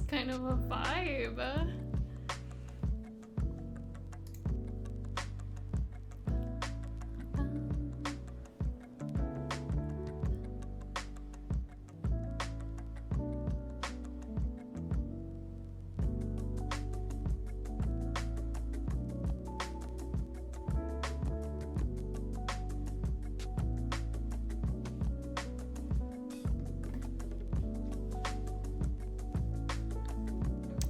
kind of a vibe.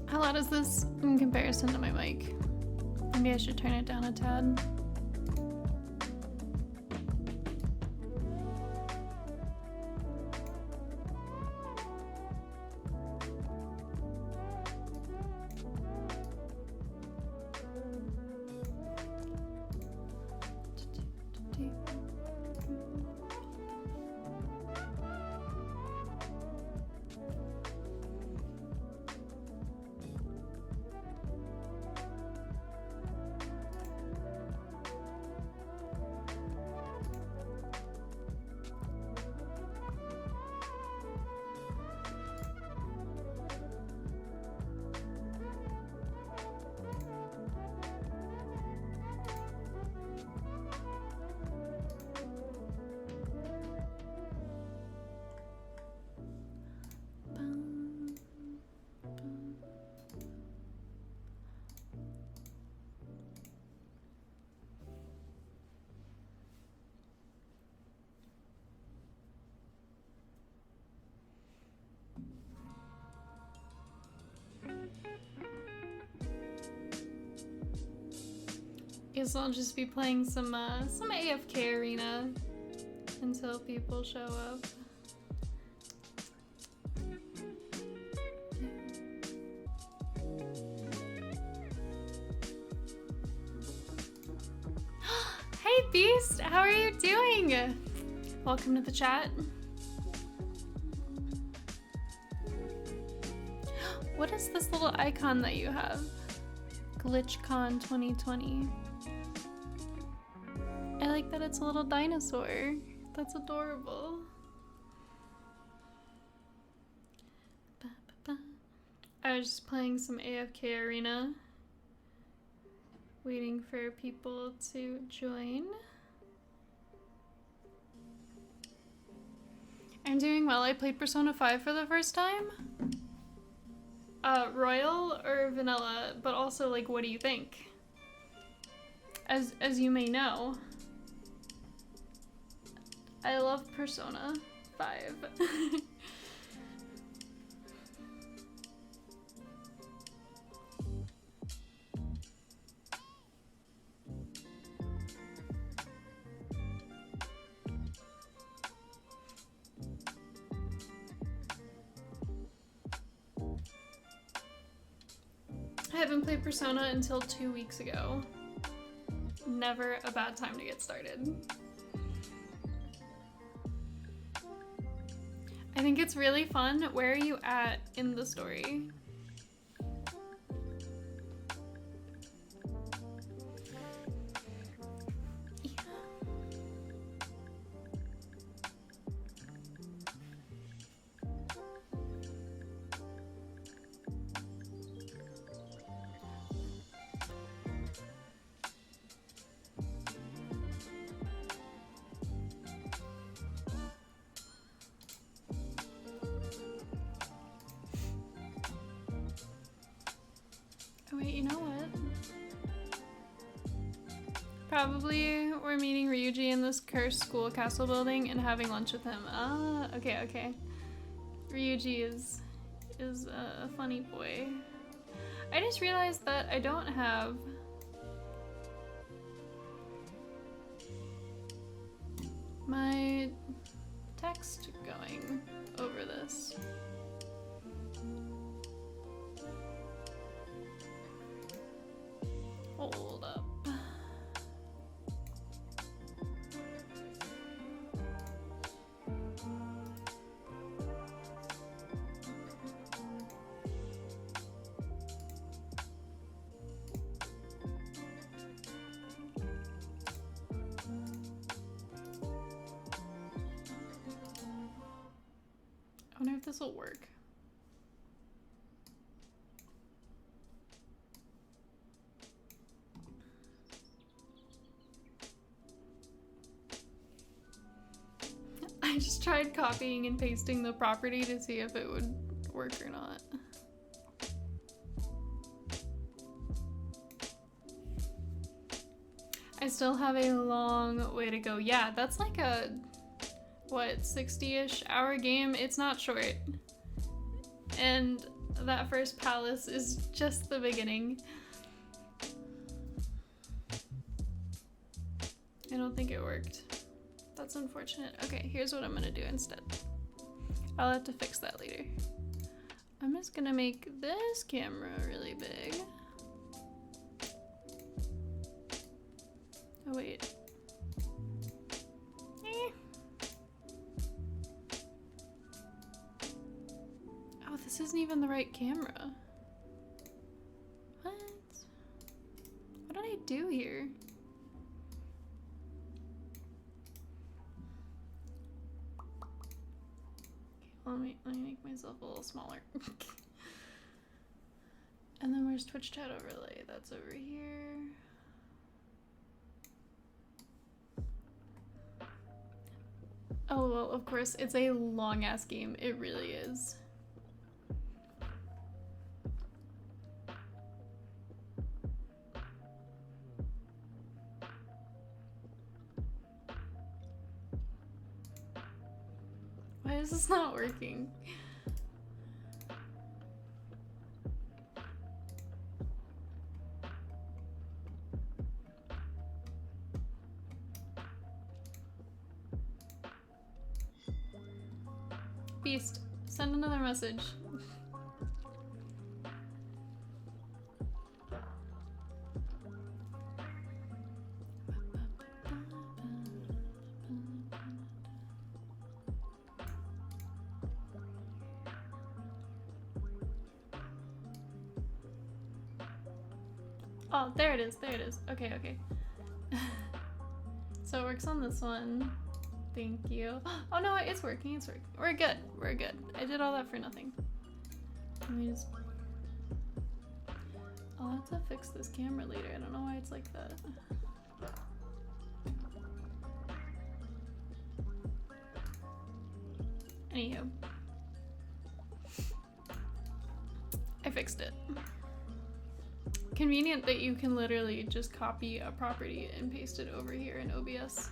How loud is this in comparison to my mic? Maybe I should turn it down a tad. Guess I'll just be playing some AFK arena until people show up. Hey Beast, how are you doing? Welcome to the chat. What is this little icon that you have? GlitchCon 2020. I like that it's a little dinosaur. That's adorable. I was just playing some AFK Arena, waiting for people to join. I'm doing well. I played Persona 5 for the first time. Royal or vanilla, but also, like, what do you think? As you may know, I love Persona 5. I haven't played Persona until 2 weeks ago. Never a bad time to get started. I think it's really fun. Where are you at in the story? Probably we're meeting Ryuji in this cursed school castle building and having lunch with him. Ah, okay. Ryuji is a funny boy. I just realized that I don't have my text going over this. Hold up. I wonder if this will work. I just tried copying and pasting the property to see if it would work or not. I still have a long way to go. Yeah, that's like a, what, 60-ish hour game? It's not short. And that first palace is just the beginning. I don't think it worked. That's unfortunate. Okay, here's what I'm gonna do instead. I'll have to fix that later. I'm just gonna make this camera really big. Oh wait. Oh, this isn't even the right camera. What? What did I do here? Let me make myself a little smaller. And then where's Twitch chat overlay? That's over here. Oh, well, of course, it's a long ass game. It really is. Why is this not working? Beast, send another message. Oh, there it is, there it is. Okay, okay. So it works on this one. Thank you. Oh no, it's working, it's working. We're good, we're good. I did all that for nothing. Let me just... I'll have to fix this camera later. I don't know why it's like that. Anywho. I fixed it. Convenient that you can literally just copy a property and paste it over here in OBS.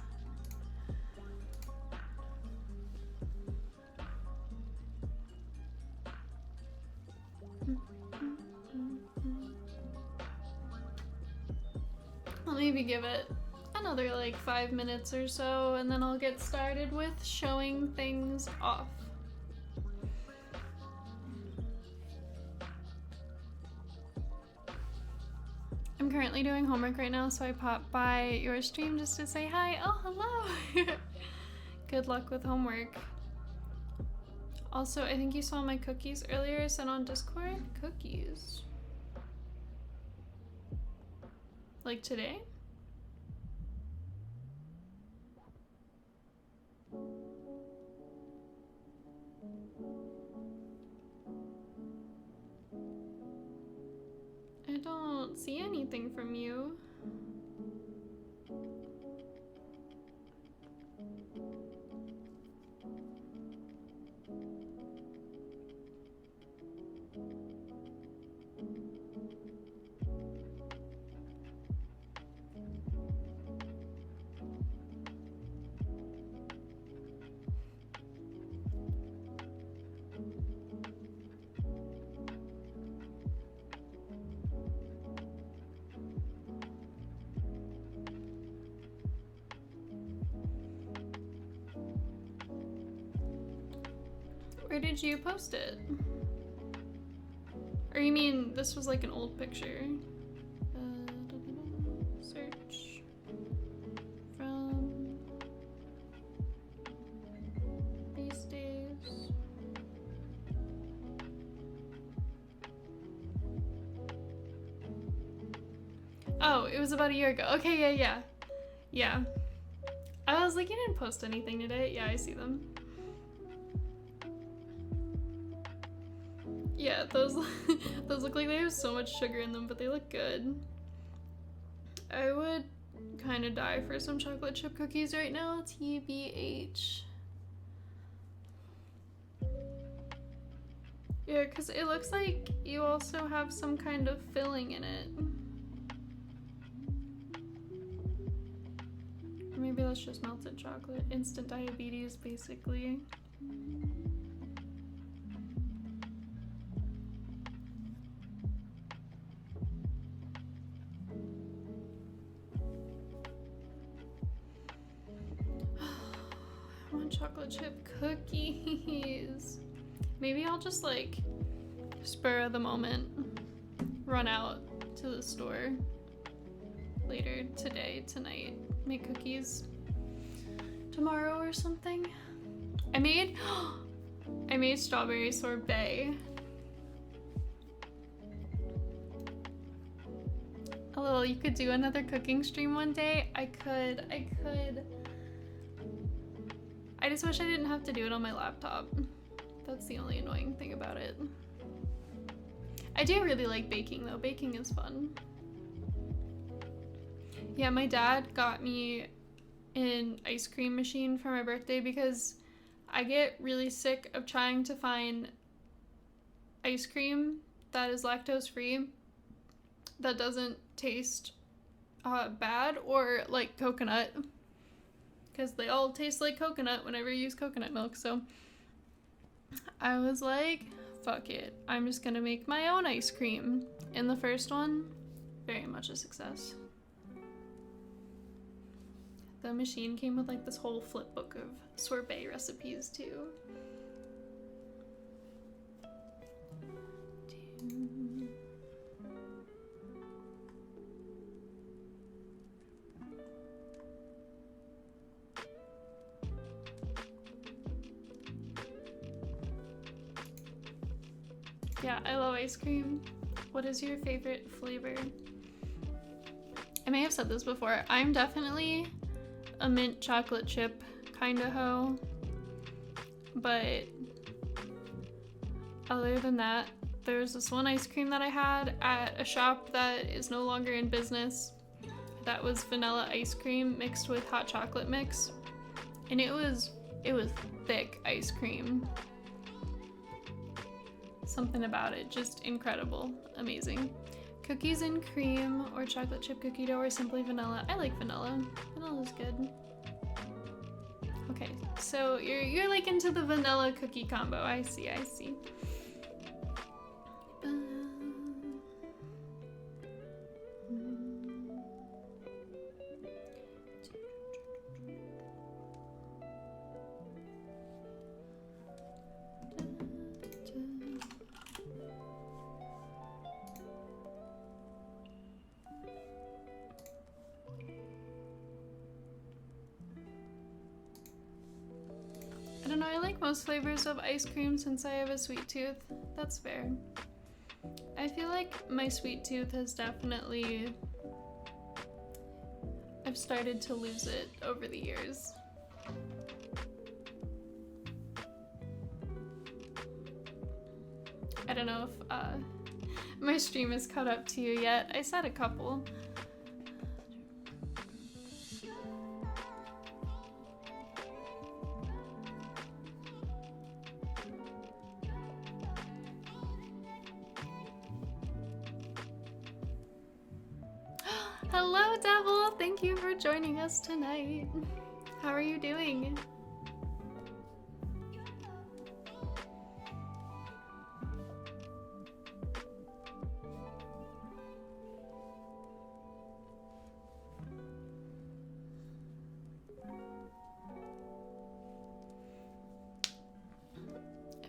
I'll maybe give it another like 5 minutes or so, and then I'll get started with showing things off. I'm currently doing homework right now, so I popped by your stream just to say hi. Oh, hello! Good luck with homework. Also, I think you saw my cookies earlier I sent on Discord. Cookies? Like today? I don't see anything from you. Where did you post it? Or you mean this was like an old picture? Search from these days. Oh, it was about a year ago. Okay, yeah. I was like, you didn't post anything today. Yeah, I see them. Yeah, those look like they have so much sugar in them, but they look good. I would kind of die for some chocolate chip cookies right now, TBH. Yeah, because it looks like you also have some kind of filling in it. Or maybe that's just melted chocolate. Instant diabetes, basically. I want chocolate chip cookies. Maybe I'll just like spur of the moment run out to the store later today, tonight, make cookies tomorrow or something. I made strawberry sorbet. Oh, you could do another cooking stream one day. I could. I just wish I didn't have to do it on my laptop. That's the only annoying thing about it. I do really like baking though. Baking is fun. Yeah, my dad got me an ice cream machine for my birthday because I get really sick of trying to find ice cream that is lactose free that doesn't taste bad or like coconut, because they all taste like coconut whenever you use coconut milk. So I was like, fuck it, I'm just gonna make my own ice cream. And the first one, very much a success. The machine came with like this whole flip book of sorbet recipes too. Yeah, I love ice cream. What is your favorite flavor? I may have said this before. I'm definitely a mint chocolate chip kind of hoe. But other than that, there's this one ice cream that I had at a shop that is no longer in business. That was vanilla ice cream mixed with hot chocolate mix. And it was thick ice cream. Something about it, just incredible, amazing. Cookies and cream or chocolate chip cookie dough or simply vanilla. I like vanilla. Vanilla's good. Okay, so you're like into the vanilla cookie combo. I see. I don't know, I like most flavors of ice cream since I have a sweet tooth. That's fair. I feel like my sweet tooth has definitely... I've started to lose it over the years. I don't know if my stream is caught up to you yet. I said a couple. Hello, Devil! Thank you for joining us tonight. How are you doing?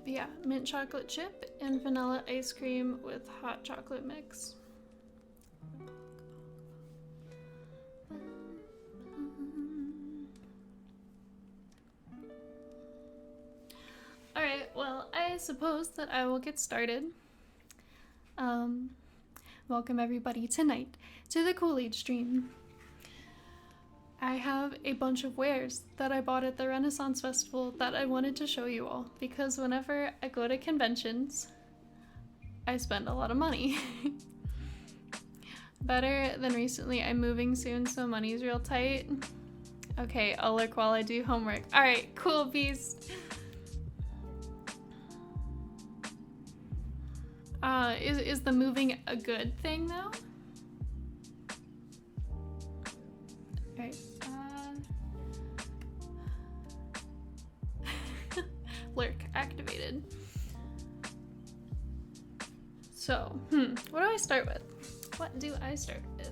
Yeah, mint chocolate chip and vanilla ice cream with hot chocolate mix. Alright, well, I suppose that I will get started. Welcome everybody tonight to the Kool-Aid stream. I have a bunch of wares that I bought at the Renaissance Festival that I wanted to show you all, because whenever I go to conventions, I spend a lot of money. Better than recently, I'm moving soon, so money's real tight. Okay, I'll lurk while I do homework. Alright, cool, peace. Is the moving a good thing though? Alright, lurk activated. So, what do I start with? What do I start with?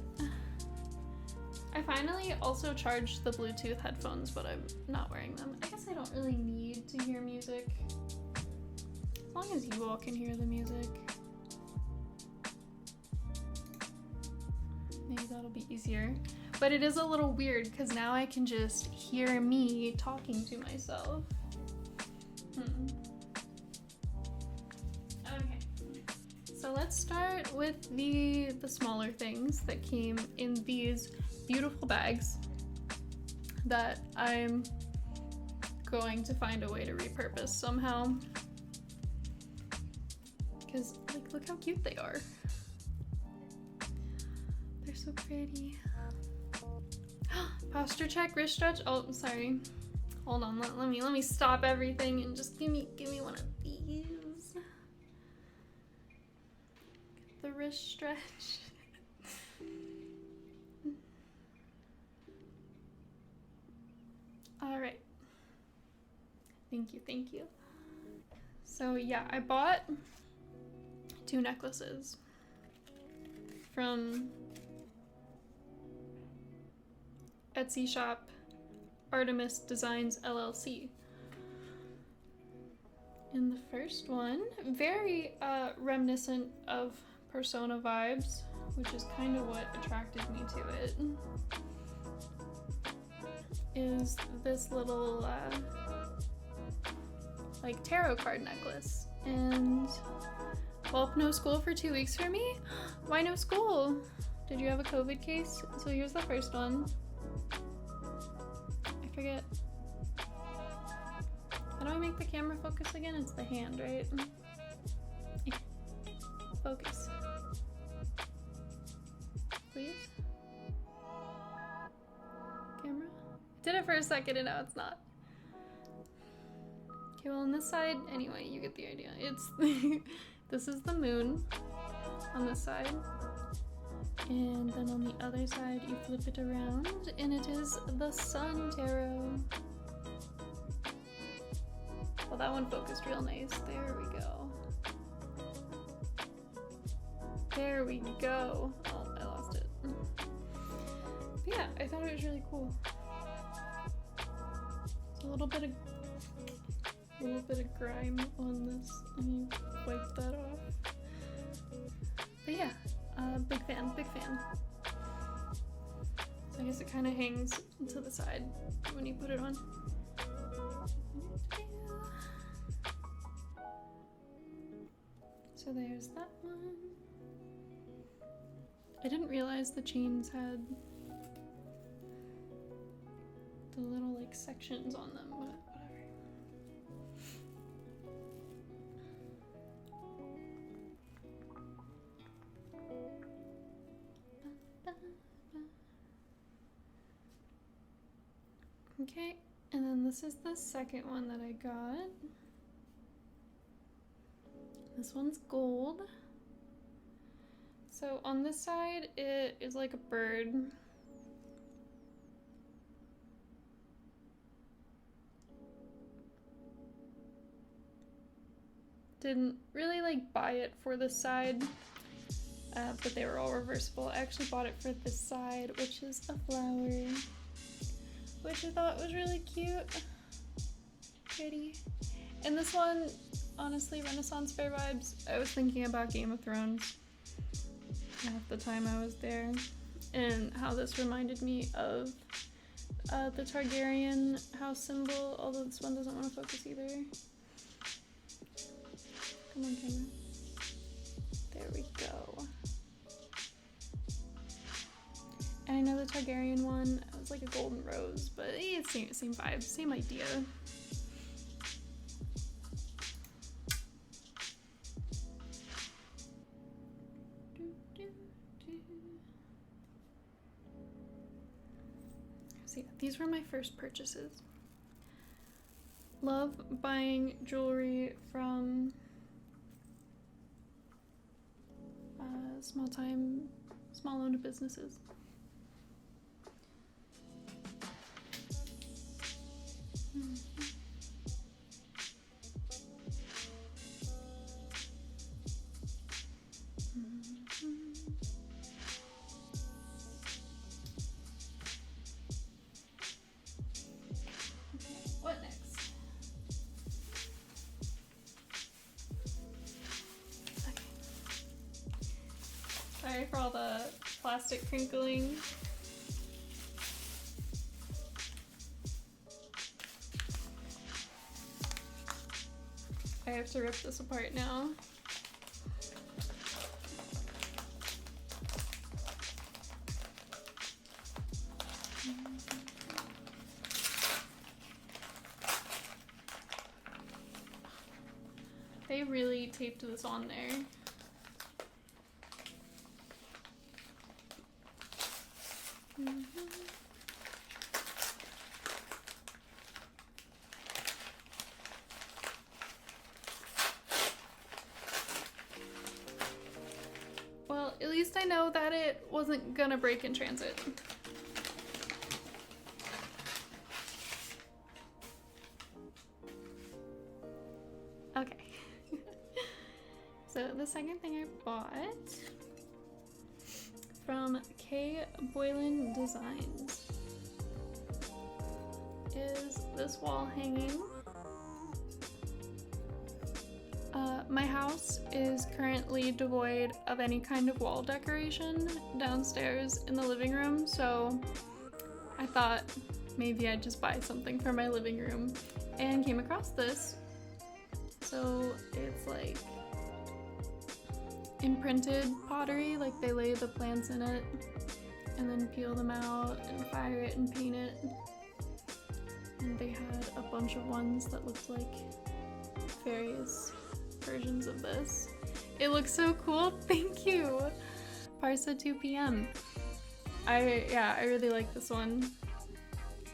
I finally also charged the Bluetooth headphones, but I'm not wearing them. I guess I don't really need to hear music. As long as you all can hear the music. Maybe that'll be easier. But it is a little weird because now I can just hear me talking to myself. Okay. So let's start with the smaller things that came in these beautiful bags that I'm going to find a way to repurpose somehow. Because, like, look how cute they are. They're so pretty. Posture check, wrist stretch. Oh, sorry. Hold on, let me stop everything and just give me one of these. The wrist stretch. All right. Thank you. So yeah, I bought 2 necklaces from Etsy shop Artemis Designs LLC. And the first one, very reminiscent of Persona vibes, which is kind of what attracted me to it, is this little like tarot card necklace. And well, no school for 2 weeks for me? Why no school? Did you have a COVID case? So here's the first one. I forget. How do I make the camera focus again? It's the hand, right? Focus. Please? Camera? Did it for a second and now it's not. Okay, well on this side, anyway, you get the idea. It's this is the moon on this side. And then on the other side, you flip it around and it is the sun tarot. Well, that one focused real nice. There we go. There we go. Oh, I lost it. But yeah, I thought it was really cool. It's a little bit of grime on this. Let me wipe that off. But yeah, big fan. So I guess it kind of hangs to the side when you put it on. So there's that one. I didn't realize the chains had the little like sections on them, but whatever. Okay, and then this is the second one that I got. This one's gold. So on this side, it is like a bird. Didn't really like buy it for this side, but they were all reversible. I actually bought it for this side, which is a flower, which I thought was really cute. Pretty. And this one, honestly, Renaissance Faire vibes. I was thinking about Game of Thrones half the time I was there, and how this reminded me of the Targaryen house symbol, although this one doesn't want to focus either. Come on, camera. There we go. And I know the Targaryen one was like a golden rose, but it's same vibes, same idea. So yeah, these were my first purchases. Love buying jewelry from small-owned businesses. Sorry for all the plastic crinkling. I have to rip this apart now. They really taped this on there. Well, at least I know that it wasn't gonna break in transit. Okay. So the second thing I bought from K. Boylan Designs is this wall hanging. My house is currently devoid of any kind of wall decoration downstairs in the living room, so I thought maybe I'd just buy something for my living room and came across this. So it's like imprinted pottery, like they lay the plants in it and then peel them out and fire it and paint it. And they had a bunch of ones that looked like various versions of this. It looks so cool. Thank you. Parsa 2 p.m. I really like this one.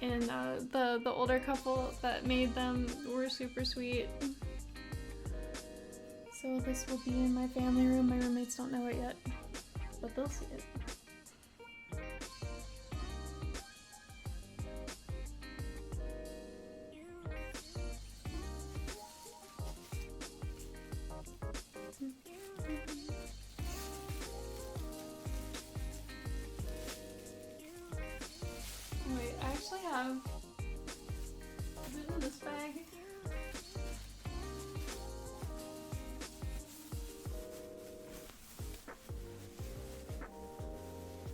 And the older couple that made them were super sweet. So this will be in my family room. My roommates don't know it yet, but they'll see it. Wait, I actually have... Is it in this bag?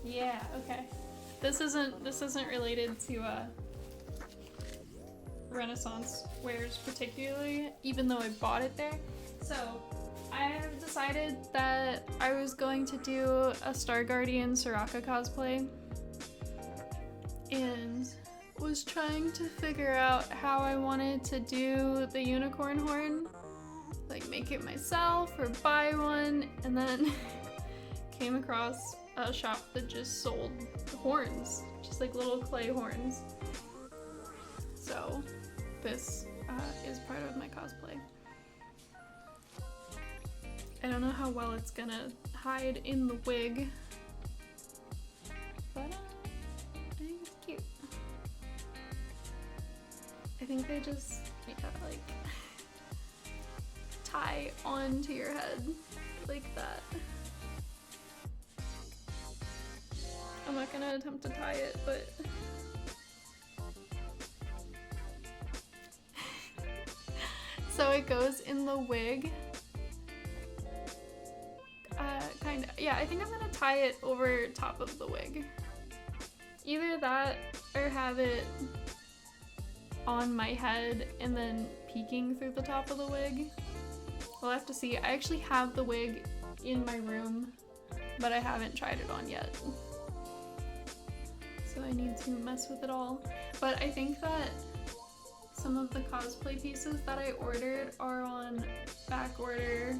Yeah, okay. This isn't related to Renaissance Wares particularly, even though I bought it there. So I have decided that I was going to do a Star Guardian Soraka cosplay and was trying to figure out how I wanted to do the unicorn horn, like make it myself or buy one, and then came across a shop that just sold horns, just like little clay horns. So this is part of my cosplay. I don't know how well it's gonna hide in the wig, but I think it's cute. I think they just like tie onto your head like that. I'm not gonna attempt to tie it, but so it goes in the wig. Kinda. Yeah, I think I'm gonna tie it over top of the wig. Either that or have it on my head and then peeking through the top of the wig. We'll have to see. I actually have the wig in my room, but I haven't tried it on yet. So I need to mess with it all. But I think that some of the cosplay pieces that I ordered are on back order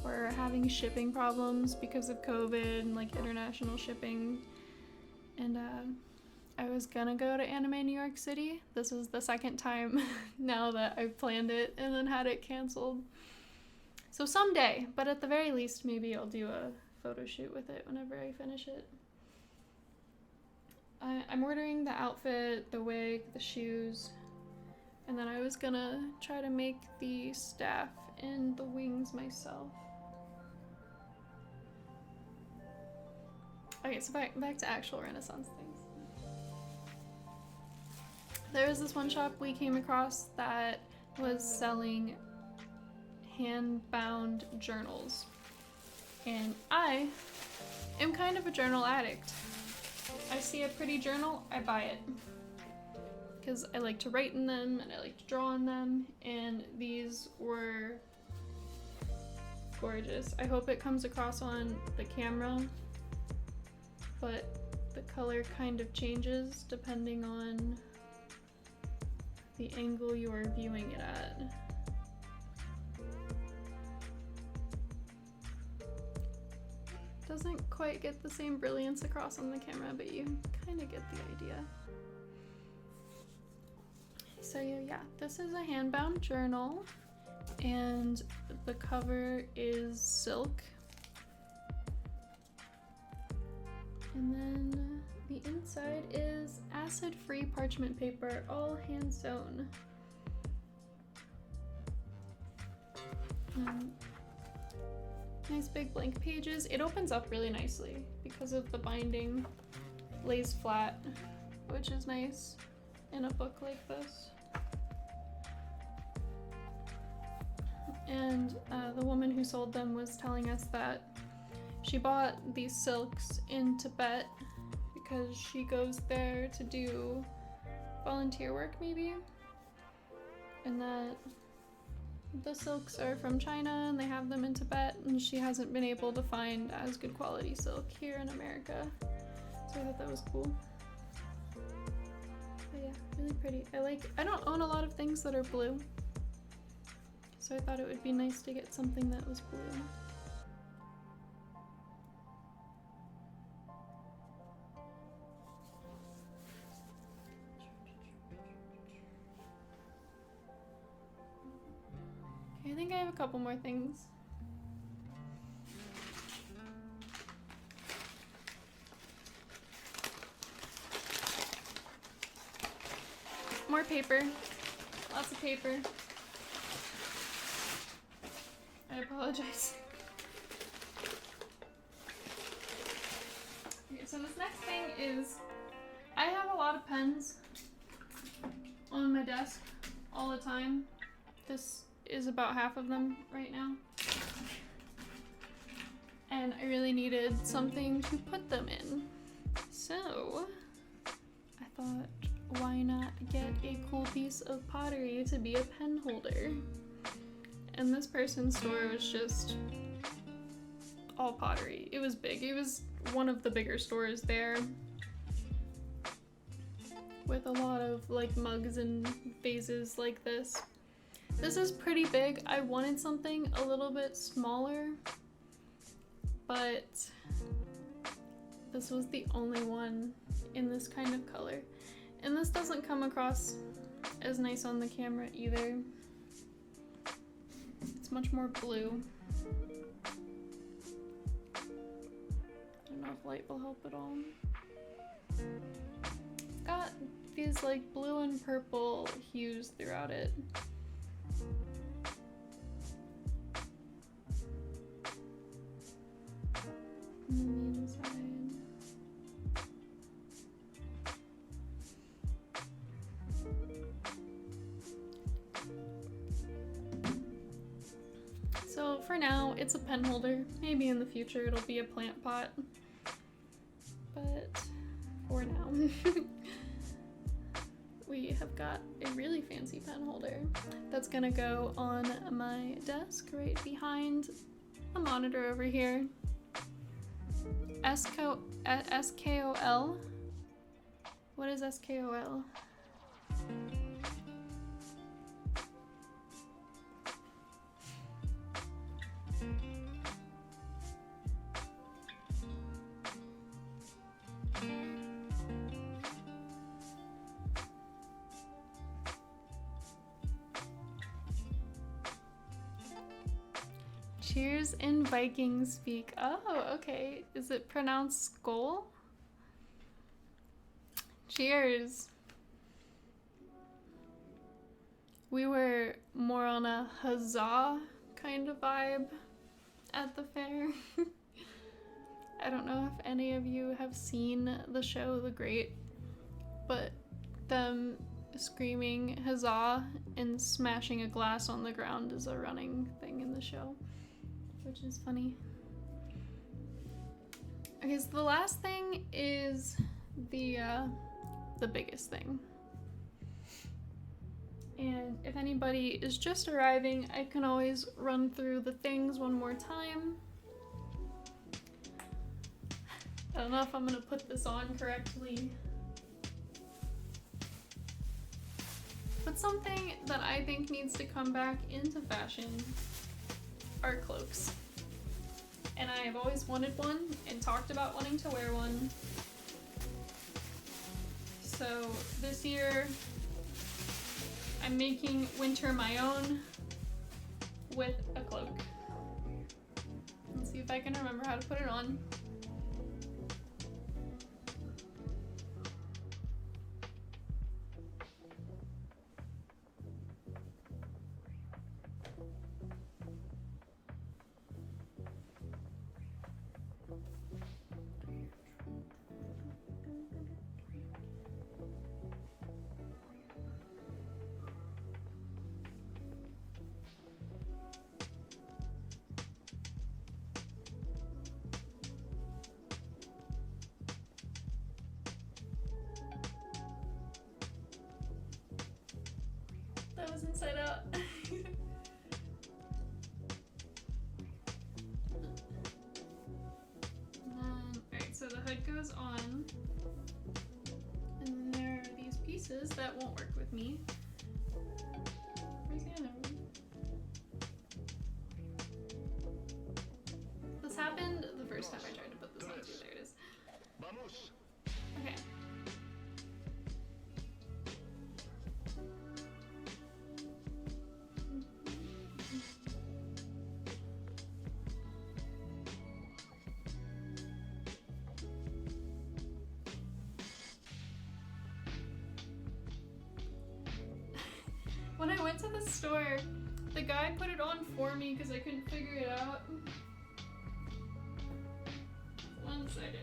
or having shipping problems because of COVID and like international shipping. And I was gonna go to Anime New York City. This is the second time now that I've planned it and then had it canceled. So someday, but at the very least, maybe I'll do photo shoot with it whenever I finish it. I'm ordering the outfit, the wig, the shoes, and then I was gonna try to make the staff and the wings myself. Okay, so back to actual Renaissance things. There was this one shop we came across that was selling hand-bound journals. And I am kind of a journal addict. I see a pretty journal, I buy it. Because I like to write in them and I like to draw in them, and these were gorgeous. I hope it comes across on the camera, but the color kind of changes depending on the angle you are viewing it at. Doesn't quite get the same brilliance across on the camera, but you kind of get the idea. So yeah, this is a hand-bound journal, and the cover is silk. And then the inside is acid-free parchment paper, all hand-sewn. Nice big blank pages. It opens up really nicely because of the binding lays flat, which is nice in a book like this. And the woman who sold them was telling us that she bought these silks in Tibet because she goes there to do volunteer work maybe, and that the silks are from China and they have them in Tibet, and she hasn't been able to find as good quality silk here in America. So I thought that was cool. But yeah, really pretty. I don't own a lot of things that are blue, so I thought it would be nice to get something that was blue. I think I have a couple more things. More paper. Lots of paper. I apologize. Okay, so this next thing is, I have a lot of pens on my desk all the time. This is about half of them right now. And I really needed something to put them in. So I thought, why not get a cool piece of pottery to be a pen holder? And this person's store was just all pottery. It was big. It was one of the bigger stores there, with a lot of like mugs and vases like this. This is pretty big. I wanted something a little bit smaller, but this was the only one in this kind of color. And this doesn't come across as nice on the camera either. It's much more blue. I don't know if light will help at all. It's got these like blue and purple hues throughout it. And then the inside. So for now, it's a pen holder. Maybe in the future it'll be a plant pot. But for now, we have got a really fancy pen holder that's gonna go on my desk right behind a monitor over here. SKOL. What is SKOL? Cheers in Viking speak. Oh, okay. Is it pronounced skull? Cheers. We were more on a huzzah kind of vibe at the fair. I don't know if any of you have seen the show The Great, but them screaming huzzah and smashing a glass on the ground is a running thing in the show, which is funny. Okay, so the last thing is the biggest thing. And if anybody is just arriving, I can always run through the things one more time. I don't know if I'm gonna put this on correctly. But something that I think needs to come back into fashion are cloaks. And I have always wanted one and talked about wanting to wear one. So this year, I'm making winter my own with a cloak. Let's see if I can remember how to put it on. That was inside out. Alright, so the hood goes on. And then there are these pieces that won't work with me. Where's the other one? This happened the first time I tried to put this on too. There it is. Okay. When I went to the store, the guy put it on for me because I couldn't figure it out. One second.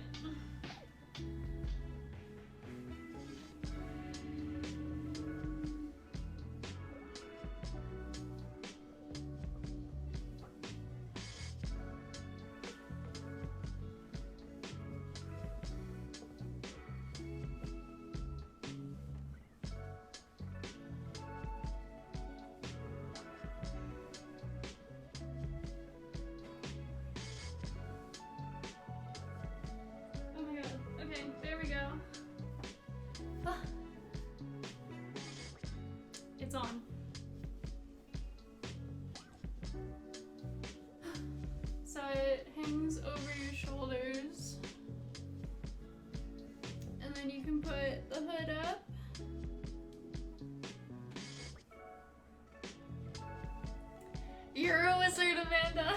There we go. Ah. It's on. So it hangs over your shoulders. And then you can put the hood up. You're a wizard, Amanda!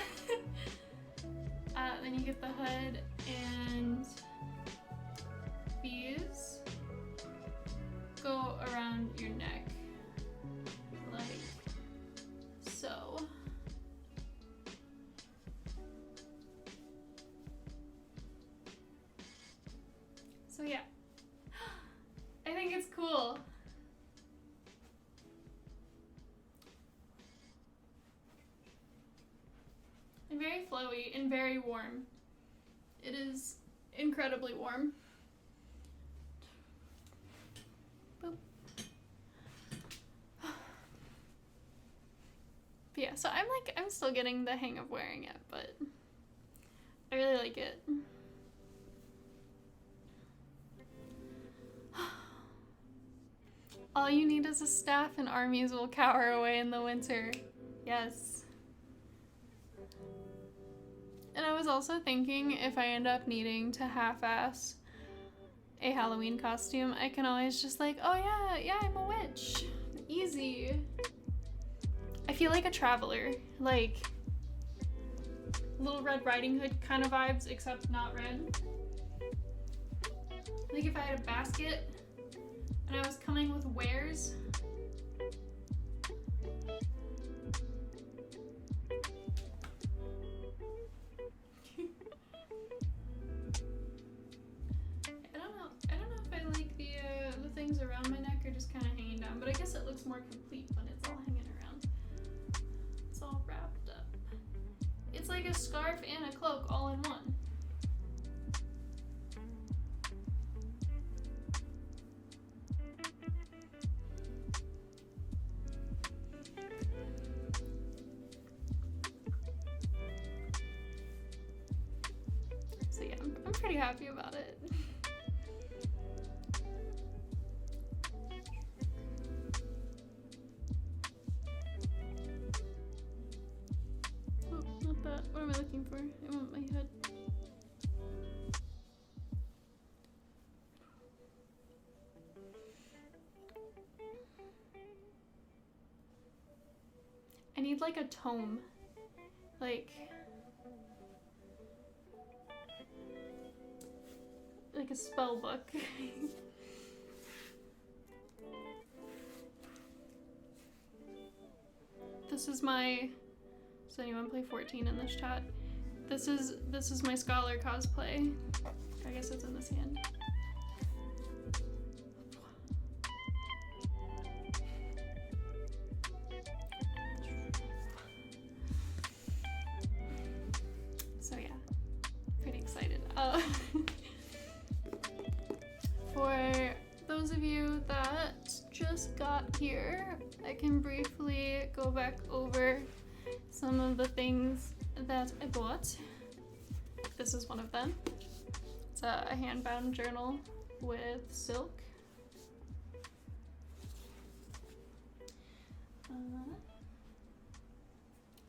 Then you get the hood and these go around your neck, like so. So yeah, I think it's cool. And very flowy and very warm. It is incredibly warm. Yeah, so I'm still getting the hang of wearing it, but I really like it. All you need is a staff and armies will cower away in the winter. Yes. And I was also thinking if I end up needing to half-ass a Halloween costume, I can always just like, oh yeah, I'm a witch. Easy. I feel like a traveler. Like, Little Red Riding Hood kind of vibes, except not red. Like if I had a basket and I was coming with wares. I don't know if I like the things around my neck are just kind of hanging down, but I guess it looks more complete when it's all hanging around. It's all wrapped up. It's like a scarf and a cloak all in one. So yeah, I'm pretty happy about it. Oh, not that. What am I looking for? I want my hood. I need like a tome. Like a spell book. This is my, does anyone play 14 in this chat? This is my scholar cosplay. I guess it's in this hand. So yeah, pretty excited. For those of you that just got here, I can briefly go back over some of the things that I bought. This is one of them. It's a hand-bound journal with silk.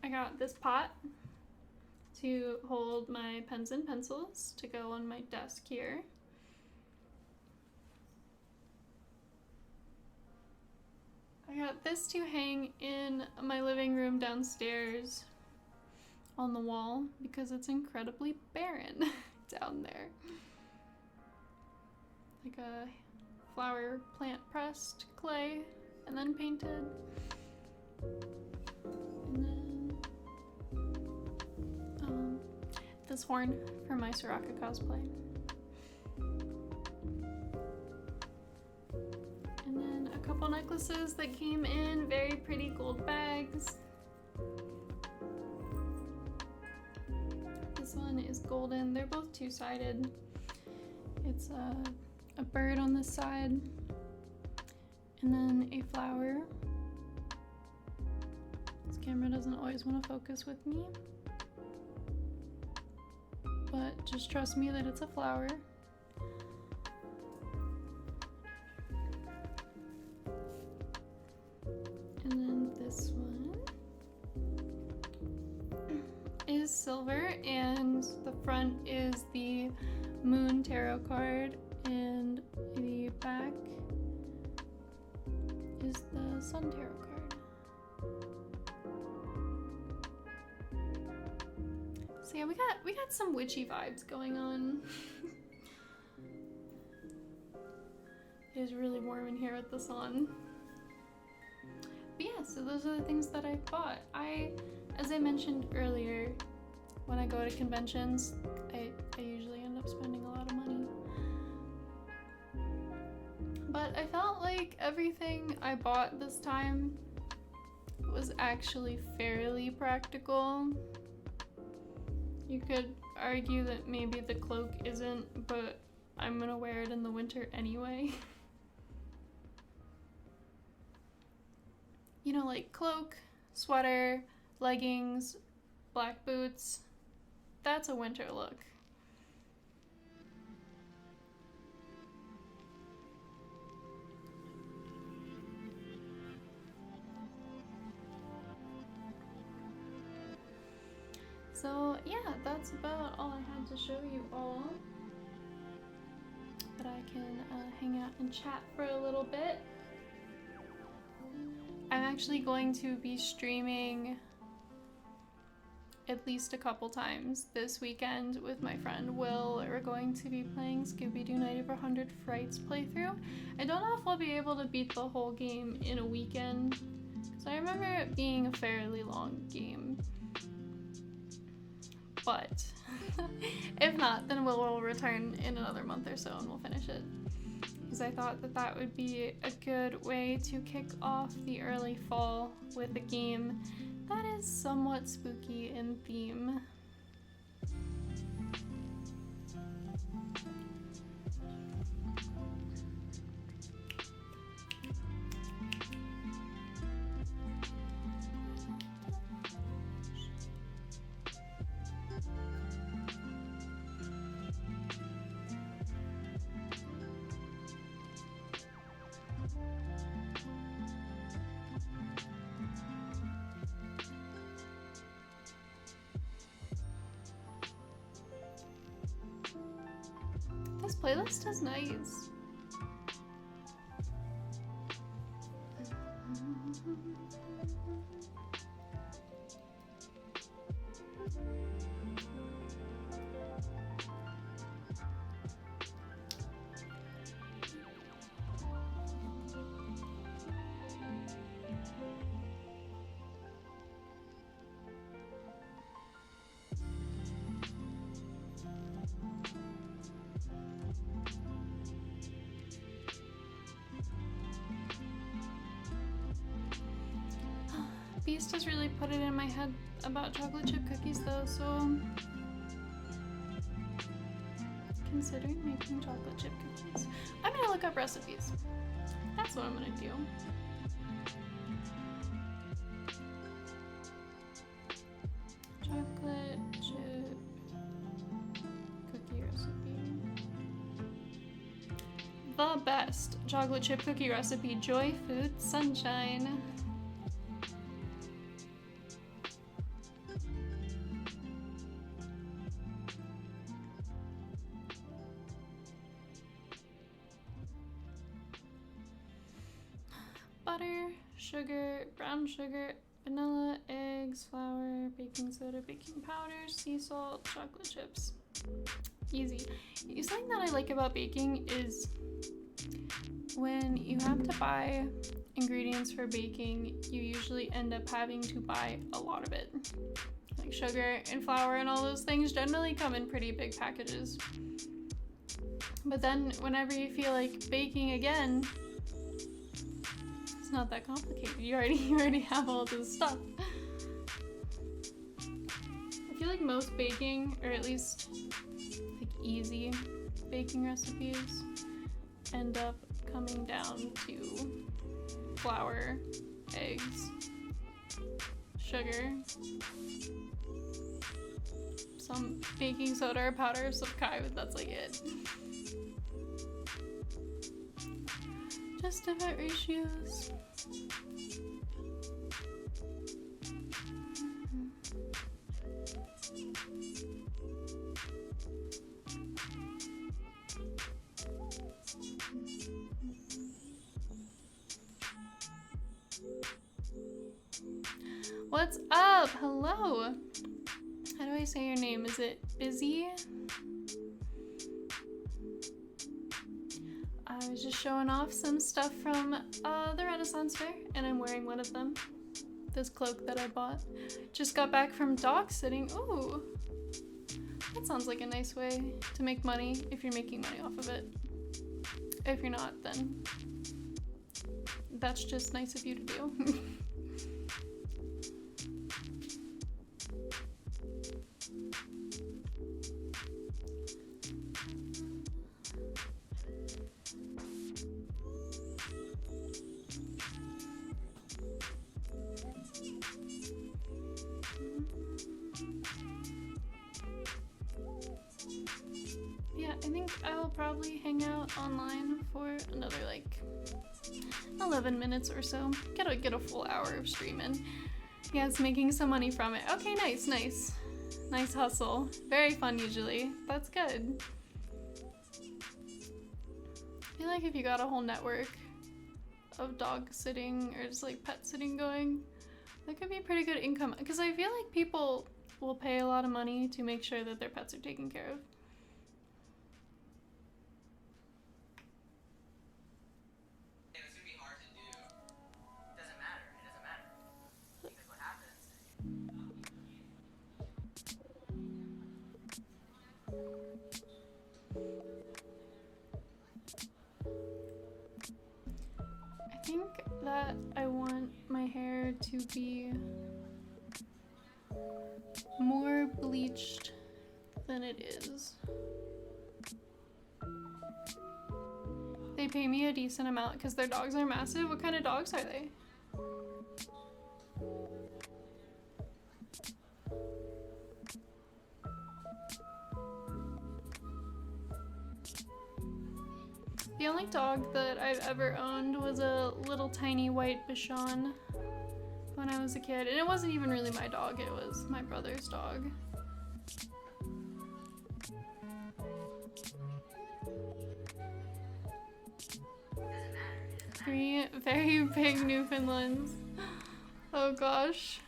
I got this pot to hold my pens and pencils to go on my desk here. I got this to hang in my living room downstairs on the wall because it's incredibly barren down there. Like a flower plant pressed clay and then painted. And then this horn for my Soraka cosplay. And then a couple necklaces that came in very pretty gold bags. This one is golden. They're both two-sided. It's a bird on this side and then a flower. This camera doesn't always want to focus with me, but just trust me that it's a flower. And then this one is silver, and the front is the Moon Tarot card, and the back is the Sun Tarot card. So yeah, we got some witchy vibes going on. It is really warm in here with this on. But yeah, so those are the things that I bought. As I mentioned earlier, when I go to conventions, I usually end up spending a lot of money. But I felt like everything I bought this time was actually fairly practical. You could argue that maybe the cloak isn't, but I'm gonna wear it in the winter anyway. You know, like cloak, sweater, leggings, black boots. That's a winter look. So yeah, that's about all I had to show you all. But I can hang out and chat for a little bit. I'm actually going to be streaming at least a couple times this weekend with my friend Will. We're going to be playing Scooby-Doo Night of 100 Frights playthrough. I don't know if I'll be able to beat the whole game in a weekend, so I remember it being a fairly long game. But if not, then we'll return in another month or so and we'll finish it. Because I thought that that would be a good way to kick off the early fall with a game that is somewhat spooky in theme. This playlist is nice. Beast has really put it in my head about chocolate chip cookies though, so I'm considering making chocolate chip cookies. I'm gonna look up recipes. That's what I'm gonna do. Chocolate chip cookie recipe. The best chocolate chip cookie recipe, Joy Food Sunshine. Butter, sugar, brown sugar, vanilla, eggs, flour, baking soda, baking powder, sea salt, chocolate chips. Easy. Something that I like about baking is when you have to buy ingredients for baking, you usually end up having to buy a lot of it. Like sugar and flour and all those things generally come in pretty big packages. But then whenever you feel like baking again, it's not that complicated. You already have all this stuff. I feel like most baking, or at least like easy baking recipes, end up coming down to flour, eggs, sugar, some baking soda or powder of some kind, but that's like it. Just different ratios. What's up? Hello. How do I say your name? Is it Busy? I was just showing off some stuff from the Renaissance Fair, and I'm wearing one of them. This cloak that I bought. Just got back from dog sitting. Ooh, that sounds like a nice way to make money if you're making money off of it. If you're not, then that's just nice of you to do. Yeah, I think I will probably hang out online for another like 11 minutes or so. Get a full hour of streaming. Yeah, it's making some money from it. Okay, nice. Nice hustle. Very fun usually. That's good. I feel like if you got a whole network of dog sitting or just like pet sitting going, that could be pretty good income. Because I feel like people will pay a lot of money to make sure that their pets are taken care of. I think that I want my hair to be more bleached than it is. They pay me a decent amount because their dogs are massive. What kind of dogs are they? The only dog that I've ever owned was a little tiny white Bichon when I was a kid. And it wasn't even really my dog, it was my brother's dog. 3 very big Newfoundlands. Oh gosh.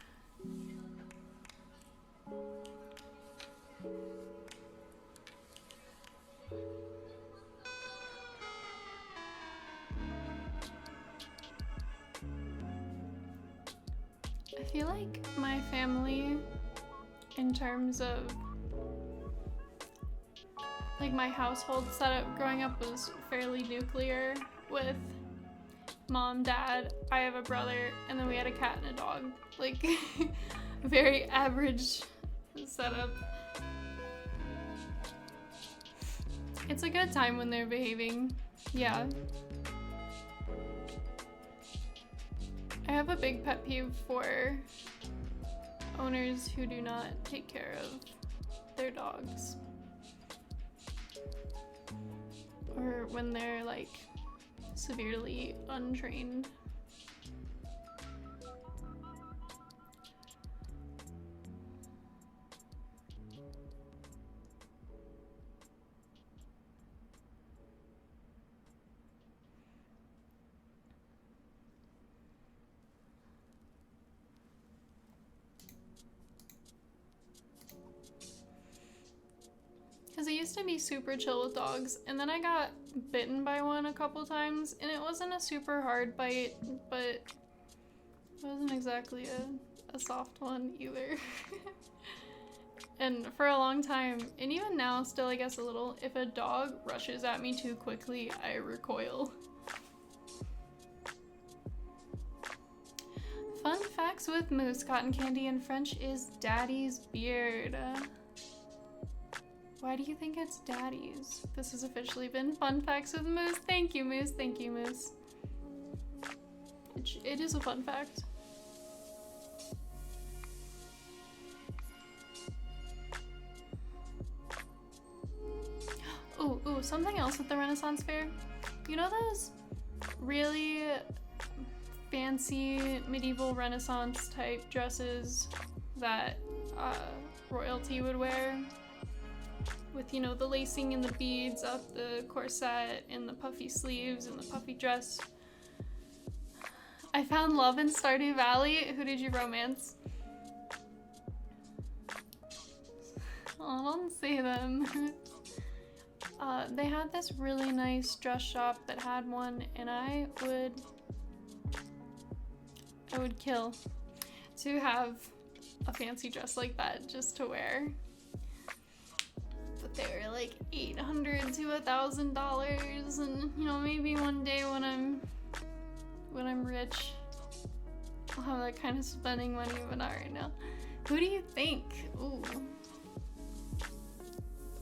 I feel like my family, in terms of like my household setup growing up, was fairly nuclear with mom, dad, I have a brother, and then we had a cat and a dog. Like, very average setup. It's a good time when they're behaving. Yeah. I have a big pet peeve for owners who do not take care of their dogs. Or when they're like severely untrained. Because I used to be super chill with dogs, and then I got bitten by one a couple times, and it wasn't a super hard bite, but it wasn't exactly a soft one either. And for a long time, and even now still I guess a little, if a dog rushes at me too quickly, I recoil. Fun facts with Moose, cotton candy in French is daddy's beard. Why do you think it's daddy's? This has officially been Fun Facts with Moose. Thank you, Moose. Thank you, Moose. It is a fun fact. Ooh, something else at the Renaissance Fair. You know those really fancy medieval Renaissance type dresses that royalty would wear? With, you know, the lacing and the beads up the corset and the puffy sleeves and the puffy dress. I found love in Stardew Valley. Who did you romance? Oh, don't say them. They had this really nice dress shop that had one, and I would kill to have a fancy dress like that just to wear. But they were like $800 to $1,000, and you know, maybe one day when I'm rich, I'll have that kind of spending money, but not right now. Who do you think? Ooh.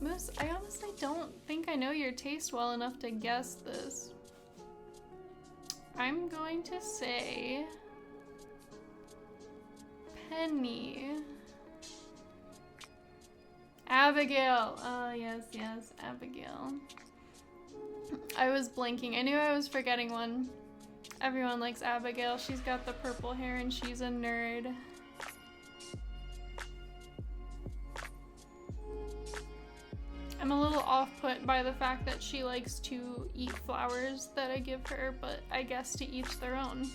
Moose, I honestly don't think I know your taste well enough to guess this. I'm going to say Penny. Abigail. Oh, yes, Abigail. I was blanking. I knew I was forgetting one. Everyone likes Abigail. She's got the purple hair and she's a nerd. I'm a little off-put by the fact that she likes to eat flowers that I give her, but I guess to each their own.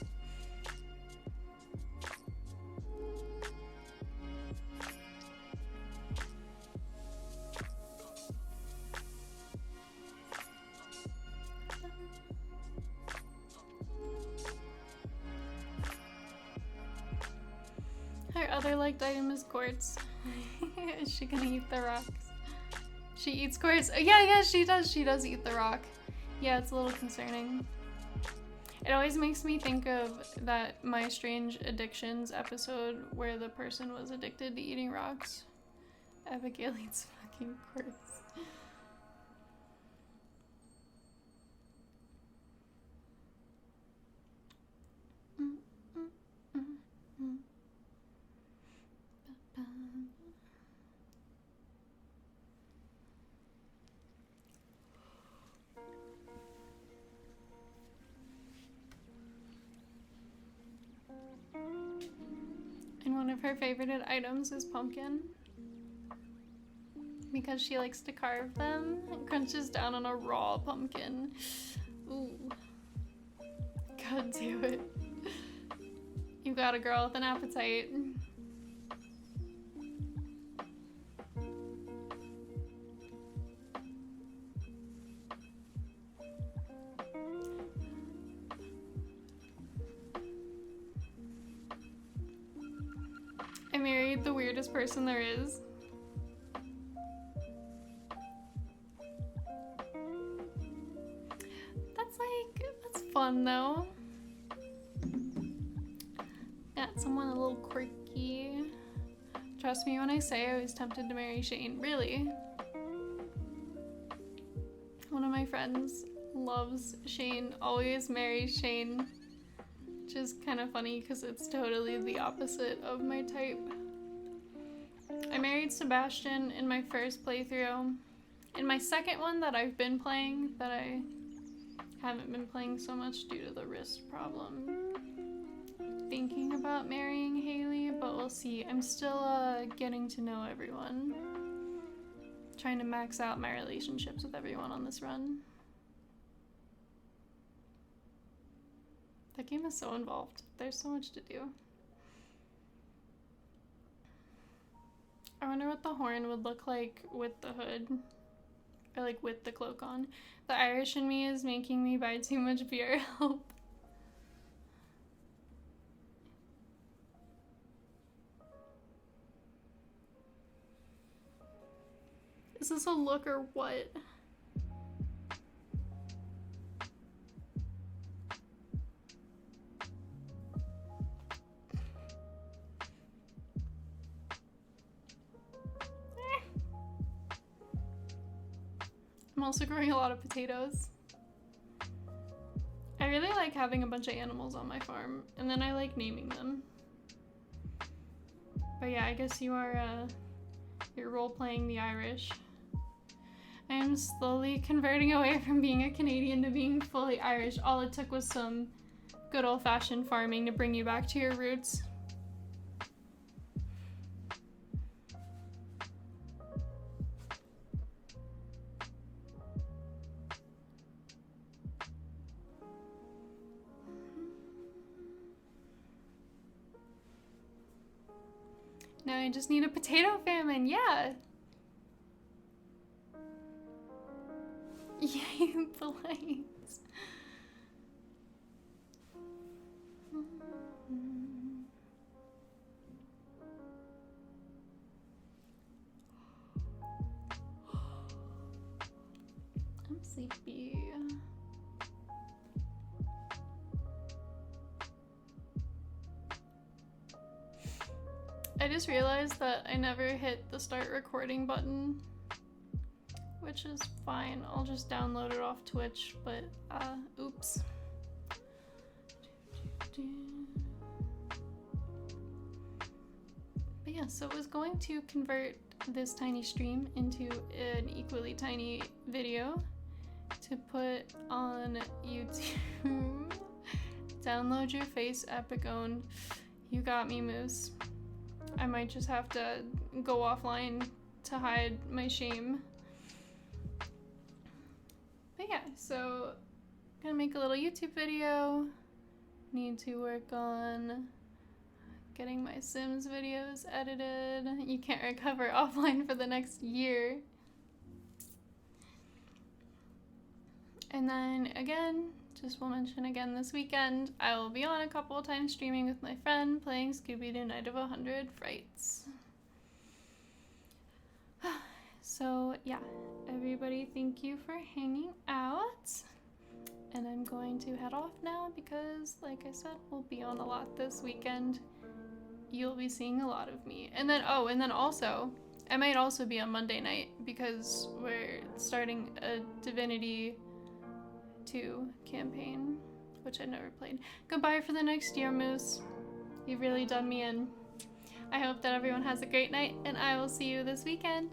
other liked item is quartz. Is she gonna eat the rocks? She eats quartz. Oh, yeah, she does. She does eat the rock. Yeah, it's a little concerning. It always makes me think of that My Strange Addictions episode where the person was addicted to eating rocks. Abigail eats fucking quartz. And one of her favorite items is pumpkin. Because she likes to carve them and crunches down on a raw pumpkin. Ooh. God damn it. You got a girl with an appetite. I married the weirdest person there is. That's fun though. Got someone a little quirky. Trust me when I say I was tempted to marry Shane. Really? One of my friends loves Shane, always marries Shane. Which is kind of funny because it's totally the opposite of my type. I married Sebastian in my first playthrough. In my second one that I've been playing, that I haven't been playing so much due to the wrist problem. Thinking about marrying Haley, but we'll see. I'm still getting to know everyone. Trying to max out my relationships with everyone on this run. That game is so involved. There's so much to do. I wonder what the horn would look like with the hood. Or like with the cloak on. The Irish in me is making me buy too much beer. Help. Is this a look or what? I'm also growing a lot of potatoes. I really like having a bunch of animals on my farm, and then I like naming them. But yeah, I guess you're role-playing the Irish. I am slowly converting away from being a Canadian to being fully Irish. All it took was some good old-fashioned farming to bring you back to your roots. Now I just need a potato famine, yeah! Yay, Blaze. I'm sleepy. I just realized that I never hit the start recording button, which is fine. I'll just download it off Twitch, but oops. But yeah, so I was going to convert this tiny stream into an equally tiny video to put on YouTube. Download your face, epic owned. You got me, Moose. I might just have to go offline to hide my shame. But yeah, so gonna make a little YouTube video. Need to work on getting my Sims videos edited. You can't recover offline for the next year. And then again, just will mention again, this weekend I will be on a couple of times streaming with my friend playing Scooby-Doo Night of 100 Frights. So yeah, everybody, thank you for hanging out. And I'm going to head off now because, like I said, we'll be on a lot this weekend. You'll be seeing a lot of me. And then, oh, and then also, I might also be on Monday night because we're starting a Divinity 2 campaign, which I never played. Goodbye for the next year, Moose. You've really done me in. I hope that everyone has a great night, and I will see you this weekend.